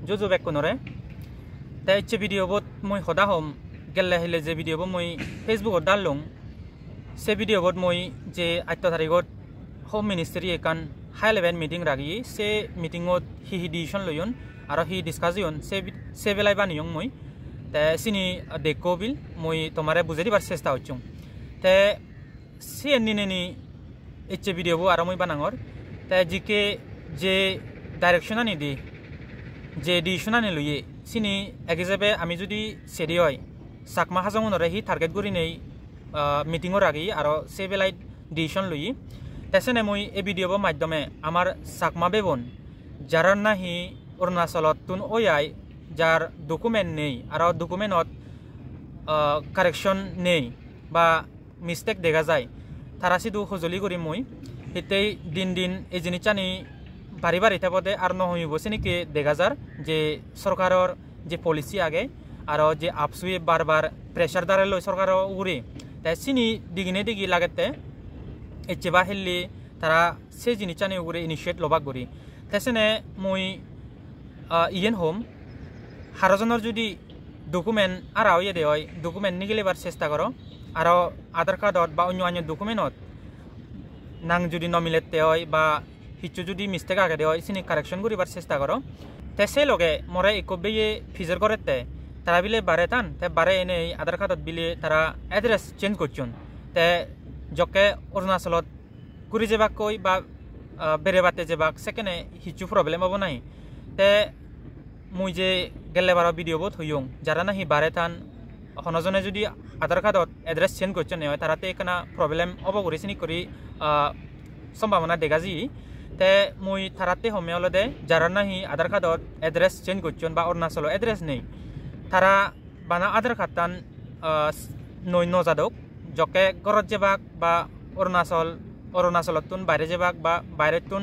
jojo bekkonore ta iche video bot moi hoda hom gelle hile je video bo moi Facebook ot dallung se video bot moi je 8 tarigot home ministry ekan high level meeting ragi se meeting ot hi decision loyon aro hi discussion se belai baniyong moi ta sini dekko bil moi tomare bujeri bar chesta hochung te se nineni iche video bo aro moi banangor ta jike je direction ani di je decision ani loye sini egizabe ami jodi sedi hoy sakma hajamunore hi target guri nei meeting or agi aro se belai decision loyi tesene moi e video bo maddome amar sakma bebon jarar nahi Arunachalot tun oyai jar document nei aro documentot correction nei ba mistake dega jai tara sidu hojoli gori moi hitei din ejini chani bari bari tabode ar no hoibo senike dega jar je sorkaror je policy age aro je apsui barbar pressure dare loi sorkaro uguri ta sini digine digi lagette echeba helli tara se jini chani uguri initiate lobak gori tesene moi ien home harajonor jodi document arao ye deoy document nigile bar chesta koro aro aadhar card ba onyo documentot nang jodi nomilette hoy ba hichu jodi mistake age deoy sini correction guri bar chesta koro te se loge more ikobeye feature korette tara bile baretan te bare ene aadhar cardot bile tara address change korchun te jokke Arunachalot guri jebak koi ba berebate jebak sekene hichu problem hobo nai te moi je gelle baro video bot hoyong jara nahi baretan honojone jodi aadhar cardot address change korchon ne tarate ekana problem obo guri sini kori সম্ভাবনা দেখাজি তে মই থারাতে হমে অলদে যারা নাহি আধার কার্ডত address change করছন বা Arunachal address নেই তারা বানা আধার কার্ডটান নৈন্য যাদক জকে গরত যেবাক বা অরুণাচলতুন বাইরে যেবাক বা বাইরেতুন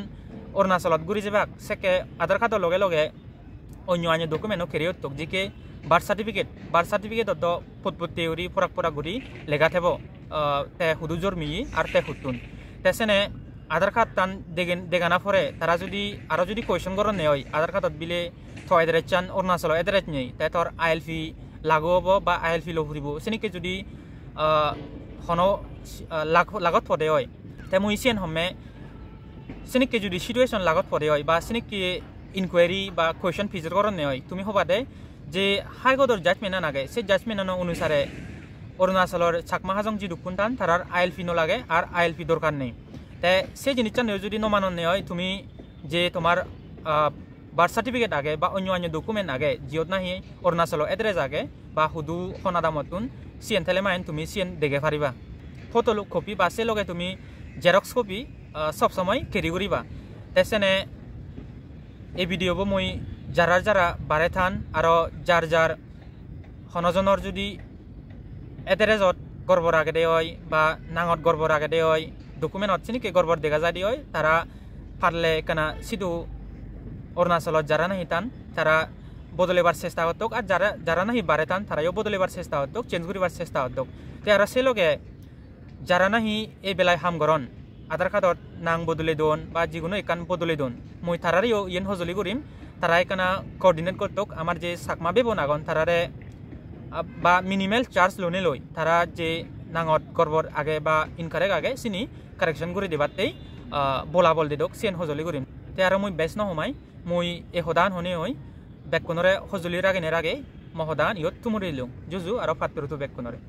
অরুণাচলত ঘুরি যেবাক সেকে আধার কার্ডর লগে লগে অন্য আন্য ডকুমেন্টও কেরিয়ত তোক জিকে বার্থ সার্টিফিকেটত ফুটপুটি উড়ি ফরাক ঘুরি লেখা থেব তে হুদু জন্মি আর তে হুতুন তেসেনে আধার কার্ড টান দেগানা পরে তারা যদি আরো যদি কোয়েশন করন নেই আধার কার্ডত বিলে থ এড্রেস চান অরুণাচল এড্রেস নেই তাই তোর আইএলপি লাগু হব বা আইএলপি লো ফুরিব সেনিকে যদি হন লাগত পদে হয় তাই মই সিয়েন হমে সেনিকে যদি সিচুয়েশন লাগত পদে হয় বা সেনিকে ইনকোয়ারি বা কোয়েশন ফিচার করন নেই তুমি হবা দে যে হাইকোর্টর জাজমেন্ট নাগে সেই জাজমেন্ট অনুসারে অরুণাচলের চাকমা হাজং যি দুকুনটান তারার আইএলপি ন লাগে আর আইএলপি দরকার নেই তাই সেই জিনিসটা যদি নমানন নেই তুমি যে তোমার বার্থ সার্টিফিকেট আগে বা অন্য ডকুমেন্ট আগে জিওত নাহি অরুণাচল এড্রেস আগে বা হুদু সনাদামতুন সিএন থেলে মাইন তুমি সিএন দেখে পারিবা ফটো কপি বা সে লগে তুমি জেরক্স কপি সব সময় ক্যারি করিবা তেসেনে এই ভিডিও মই যারা বারে থান আর যার হনজনের যদি এড্রেসত গড়বড় আগে দে হয় বা নাঙত গড়বড় আগে দে হয় ডকুমেন্টত চিনিকে গড়বড় দেখা যায় দি হয় তারা পারলে কেনা সিধু অরুণাচলত যারা নাহি টান তারা বদলেবার চেষ্টা করতক আর যারা নাহি বারে টান তারাও বদলেবার চেষ্টা করতক চেঞ্জ করিবার চেষ্টা করতক তে আর সে লগে যারা নাহি এই বেলায় হাম গরন আধার কার্ডত নাং বদলে দন বা যিকোনো একান বদলে দন মই তারারিও ইয়েন হজলি করিম তারা একানা কোঅর্ডিনেট করতক আমার যে চাকমা বেবন আগন তারারে বা মিনিমাল চার্জ লোনে লই তারা যে নাঙত গড়বড় আগে বা ইনকারেক্ট আগে চিনি কারেকশন করে দেবাতেই বলা বল দিদক সিয়েন হজলি করিম তে আর মই বেচ নহমাই মই এই সদান হনে হই বেককনরে হজলির আগে নেরাগে মহদান ইয়ত তুমুরি লং জুজু আর ফাতরুতু বেককনরে